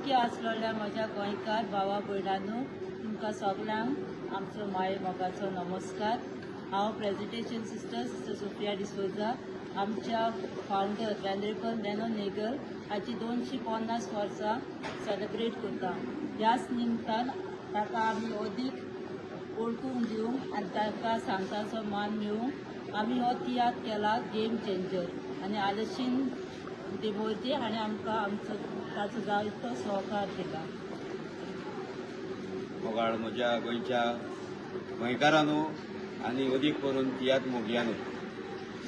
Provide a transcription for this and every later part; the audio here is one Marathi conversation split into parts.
योग्य असलेल्या माझ्या गोंयकार भावा भयणांनो, तुमकां सगळ्यांक आमचो माये मोगाचो नमस्कार। हांव presidential sister sister Sophia D'Souza आमच्या फाउंडर वेनरेबल नॅनो नेगल हाची 250 वर्सां सेलिब्रेट करता। ह्याच निमतान ताका आमी अदीक ओळखून दिवंक आनी ताका सांगताचो मान मेळूंक आमी हो तियात्र केला गेम चेंजर आनी आलशीन देमोरती हाणें आमकां आमचो ताचो जायतो सहकार दिला। मोगाळ म्हज्या गोंयच्या गोंयकारांनो आनी अदीक करून तियात्र मोगयांनो,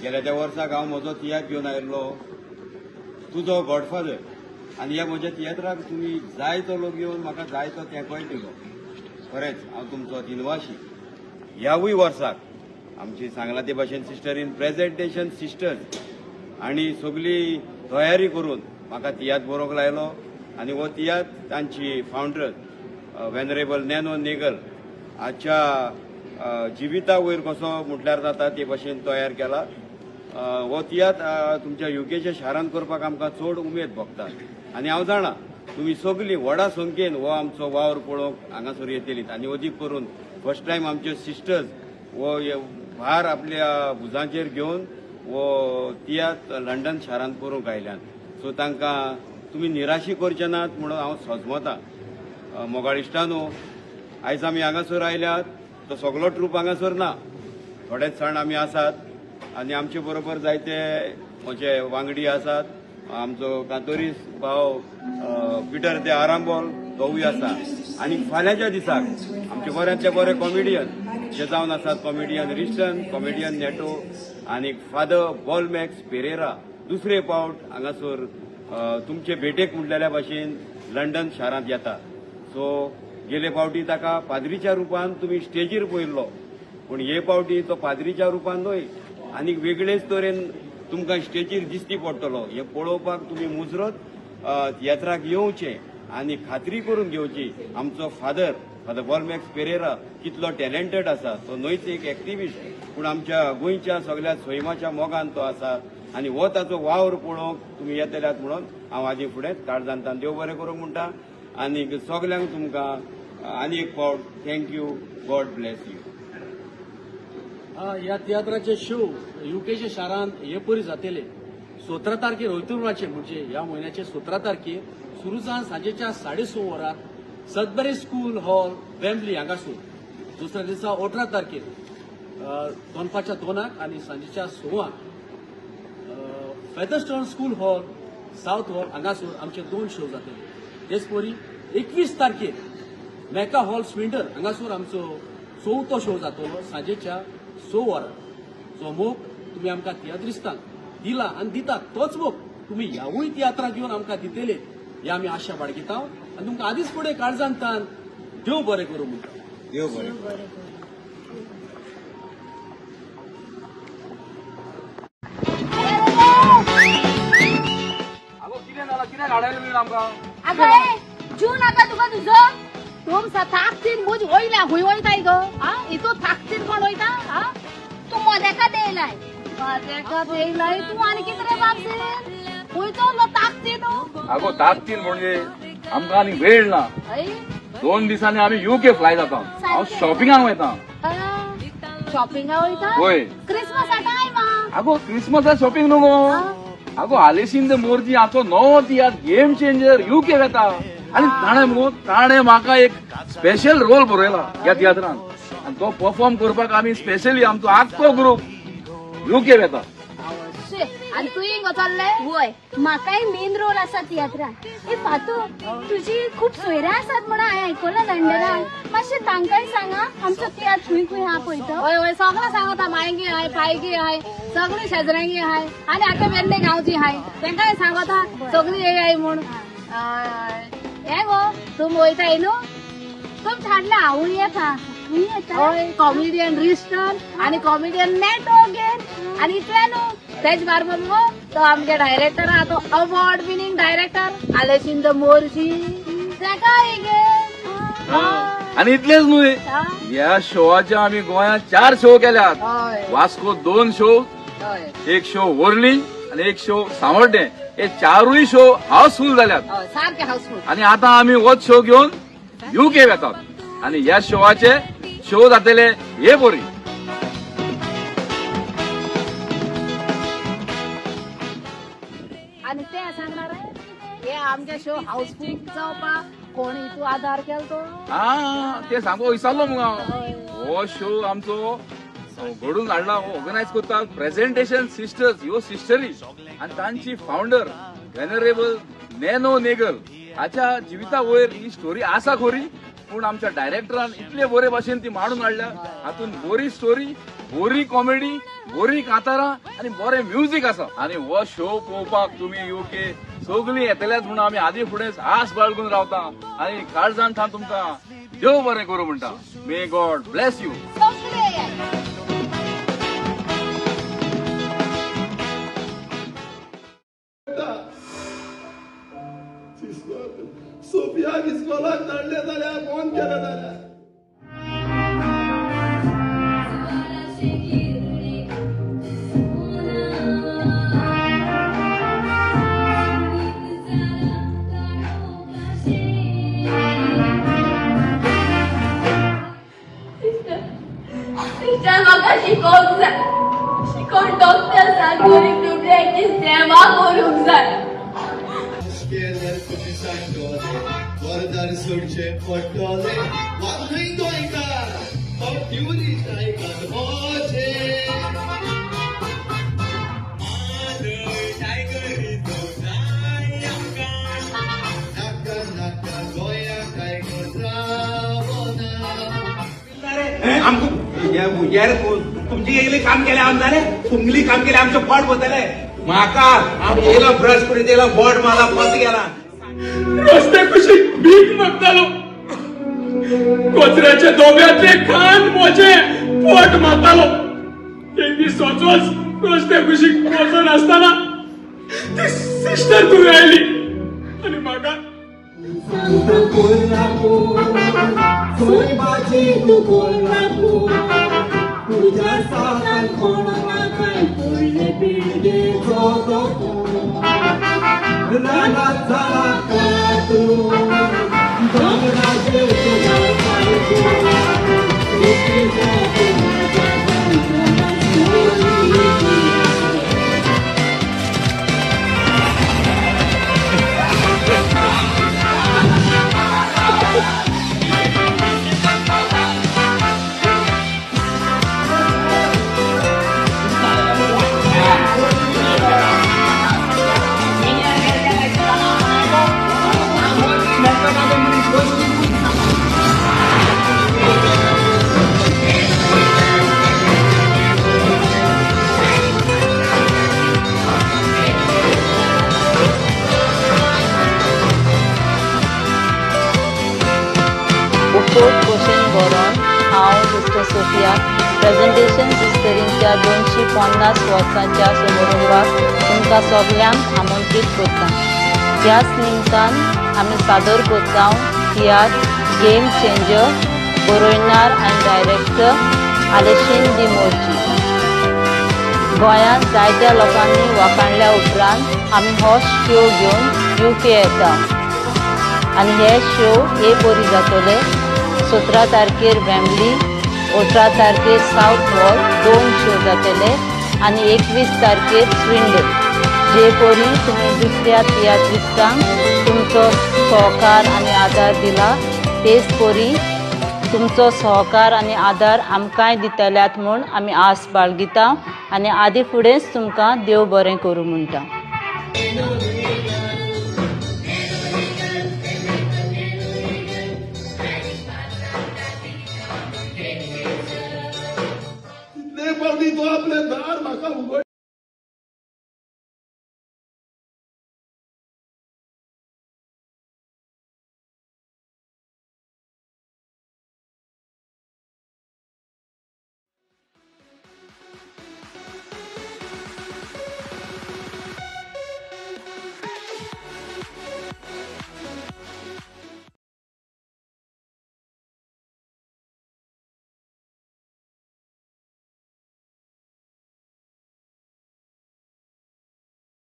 गेल्या त्या वर्साक हांव म्हजो तियात्र घेवन आयिल्लो तुजो गॉडफादर, आनी ह्या म्हज्या तियात्राक तुमी जायतो लोक येवन म्हाका जायतो तेंकोय दिलो। खरेंच हांव तुमचो दिनवाशी। ह्यावूय वर्साक आमची सांगला ते भाशेन सिस्टर इन प्रेजेंटेशन सिस्टर्स आनी सगळी तयारी करून म्हाका तियात्र बरोवंक लायलो आनी हो तियात्र तांची फाउंडर वेनरेबल नॅनो नेगल हाच्या जिविता वयर कसो म्हटल्यार जाता ते भाशेन तयार केला। हो तियात्र तुमच्या युकेच्या शारांत करपाक आमकां चड उमेद भोगता आनी हांव जाणा तुमी सगळीं व्हडा संख्येन हो आमचो वावर पळोवंक हांगासर येतलीत आनी अदीक करून फर्स्ट टायम आमच्यो सिस्टर्स हो भार आपल्या भुजांचेर घेवन हो तियात्र लंडन शारांत करूंक आयल्यात। सो तांकां तुमी निराशी करचे नात म्हणून हांव सोजमतां। मोगाळिश्टांनो, आयज आमी हांगासर आयल्यात तो सगळो ट्रूप हांगासर ना, थोडेच जाण आमी आसात आनी आमचे बरोबर जायते म्हजे वांगडी आसात। आमचो कांतोरीस भाव पिटर दे आरांबोल तोवूय आसा आनी फाल्यांच्या दिसाक आमचे बऱ्यांतले बरे कॉमेडियन जे जावन आसात कॉमेडियन रिस्टन, कॉमेडियन नेटो आनी फादर बॉलमॅक्स पेरेरा दुसरे पावट हांगासर तुमचे भेटेक म्हणलेल्या भाशेन लंडन शारांत येता। सो गेले फावटी ताका पाद्रीच्या रुपान तुमी स्टेजीर पळयल्लो, पूण हे फावटी तो पाद्रीच्या रुपान न्हय आनीक वेगळेच तरेन तुमकां स्टेजीर दिसती पडटलो। हे पळोवपाक तुमी मुजरत तियात्राक येवचें आनी खात्री करून घेवची आमचो फादर बॉलमॅक्स पेरेरा कितलो टॅलेंटेड आसा। तो न्हयच एक एक्टिविस्ट पूण आमच्या गोंयच्या सगळ्या सैमाच्या मोगान तो आसा आनी हो ताचो वावर पळोवंक तुमी येतल्यात म्हणून हांव हाजे फुडें काळजांतान देव बरें करूंक म्हणटा आनी सगल्यांक तुमकां आनी एक फावट थँक्यू, गॉड ब्लेस यू। ह्या तियात्राचे शो युकेच्या शारांत हे परी जातले 17 तारखेर होयतुराचे म्हणजे ह्या म्हयन्याचे 17 तारखेर सुरू जावन सांजेच्या 6:30 वरार सदबरी स्कूल हॉल वेम्बली हांगासर। दुसऱ्या दिसा 18 तारखेर दनपारच्या 2 आनी सांजेच्या 6 फेदरस्टोन स्कूल हॉल साउथ हॉल हांगासर आमचे 2 शो जातले। तेच परी 21 तारखेर मेका हॉल स्विंडर हांगासर आमचो 4थो शो जातलो सांजेच्या 6 वरार। जो मोग तुम्ही आमकां तियात्रिस्तांक दिला आनी दितात तोच मोग तुम्ही ह्यावूय तियात्राक घेवन आमकां दितले हे आमी आशा बाळगिता आनी तुमकां आदींच फुडें काळजांतान देव बरें करूं म्हणटा। देव बरें। कितें जालां, कितें हाडायलें बीन आमकां? आगो जून नाका तुका तुजो तुमचा थाकतीन मुज वयल्या हुंय वयताय गो इतो थाकतीन कोण वयता तू मोदेका देयलाय तू आनी कितें रे बापसे हुंयचो लो ताकतीन आगो ताकतीन म्हणजे आमकां आनी वेळ ना। 2 दिसांनी आमी युके फ्लाय जाता। हांव शॉपिंगाक वयता। शॉपिंगा वयता होय क्रिसमसा टायमा आगो क्रिसमसा शॉपिंग न्हू गो। आगो आलेशीन मोर्जी हाचो नवो तियात्र गेम चेंजर युके वेता आनी ताणें म्हाका एक स्पेशल रोल बरयला ह्या तियात्रान आनी तो परफॉर्म करपाक आमी स्पेशली आमचो आख्खो ग्रुप युके वेता। आनी तुयी गो चल्ले वय म्हाकाय मेन रोल आसा तियात्रान। ए फातू तुजी खूब सोयऱ्यां आसात म्हणून हांवें आयकलां लंडनाक, मातशें तांकांय सांगा आमचो तियात्र खंय खंय हा पळय तो। हय हय सगळें सांगता, मायगी हाय पायगी हाय सगळीं शेजऱ्यांगी हाय आनी आतां वेल्ले गांवची हाय तांकांय सांगता सगळीं येयाय म्हूण। हे गो तुम वयताय न्हू तुम थाडला हांवूय येता। कॉमेडियन रिस्टन आणि कॉमेडियन नेटो गेन आणि इतले न्हू तेच बारबर गो तो आमचे डायरेक्टर आहा तो अवॉर्ड विनिंग डायरेक्टर आलेशीन द मोर्जी तेकाय गेन। आणि इतलेच न्हू ह्या शोचे आमी गोंयांत 4 शो केल्यात। वास्को 2 शो, एक शो वर्ली आणि एक शो सांवड्डे हे चारूय शो हाऊसफुल जाल्यात सारखे हाऊसफुल. आणि आता आम्ही होच शो घेऊन UK येतात आणि ह्या शोचे शो जातले हे बरी. आणि ते सांगणार हे आमचे शो हाऊसफुल जावपा कोण इतू आधार केलो हा ते सांगू विसरलो मग हांव. हो शो आमचो घडून हाडला ऑर्गनायज करतात प्रेझेंटेशन सिस्टर्स ह्यो सिस्टरी आणि तांची फाउंडर वेनरेबल नॅनो नेगल हाच्या जिविता वयर ही स्टोरी आसा खरी पूण आमच्या डायरेक्टरान इतले बरे भाशेन ती मांडून हाडल्या. हातून बरी स्टोरी, बरी कॉमेडी, बरी कांतारां आणि बरें म्युझिक आसा. आणि हो शो पळोवपाक तुमी UK सगळीं येतल्यात म्हणून आमी आदी फुडें आस बाळगून रावता आणि काळजान थान तुमकां देव बरें करूं म्हणटा. May God bless you. सोफियाक इस्कॉलाक धाडले जाल्यार फोन केले जाल्यार सिस्टर म्हाका शिकोवंक जाय. शिकोवन डॉक्टर जाय, गरीब दुबळ्यांची सेवा करूंक जाय. केल्यार कशी सांगतले वरदार सोडचे पडटले वांगय गोंयकार हो ट्युरिस्ट आयकात मोचे नाका गोंयाक आयकत रावना. तुमची येयले काम केले आमदारे तुमली काम केले आमचे पोट बसले म्हाका हांव येयलो ब्रश करून येयलो बोट मला पत गेला रस्ते कशी भीक मागतालो कचऱ्याच्या डोब्यातले खान मोजे पोट मारतालो. एक दीस वचोच रस्ते कुशीक वचून असताना ती सिस्टर तू आयली आणि म्हाका तुझ्या साथान कोणाला काय पडले पिढे रानात झाला कातू डोंगराचे उपोट क्वेश्चन बरोवन हांव सिस्टर सोफिया प्रेझेंटेशन सिस्टरींच्या 250 वर्सांच्या समारंभाक तुमकां सगळ्यांक आमंत्रीत करता. ह्याच निमतान आमी सादर करता तियात्र गेम चेंजर, बरोवणार आनी डायरेक्टर आलेशीन दी मोर्जी. गोंयांत जायत्या लोकांनी वखाणल्या उपरांत आमी हो शो घेवन UK येता आनी हे शो हे बरी जातले. 17 तारखेर वेम्बली, 18 तारखेर साउथ वॉल 2 शो जातले आनी 21 तारखेर स्विंडल. जे परी तुमी दुसऱ्या तियात्रिस्टांक तुमचो सहकार आनी आदार दिला तेच परी तुमचो सहकार आनी आदार आमकांय दितल्यात म्हूण आमी आस बाळगिता आनी आदी फुडेंच तुमकां देव बरें करूं म्हणटा.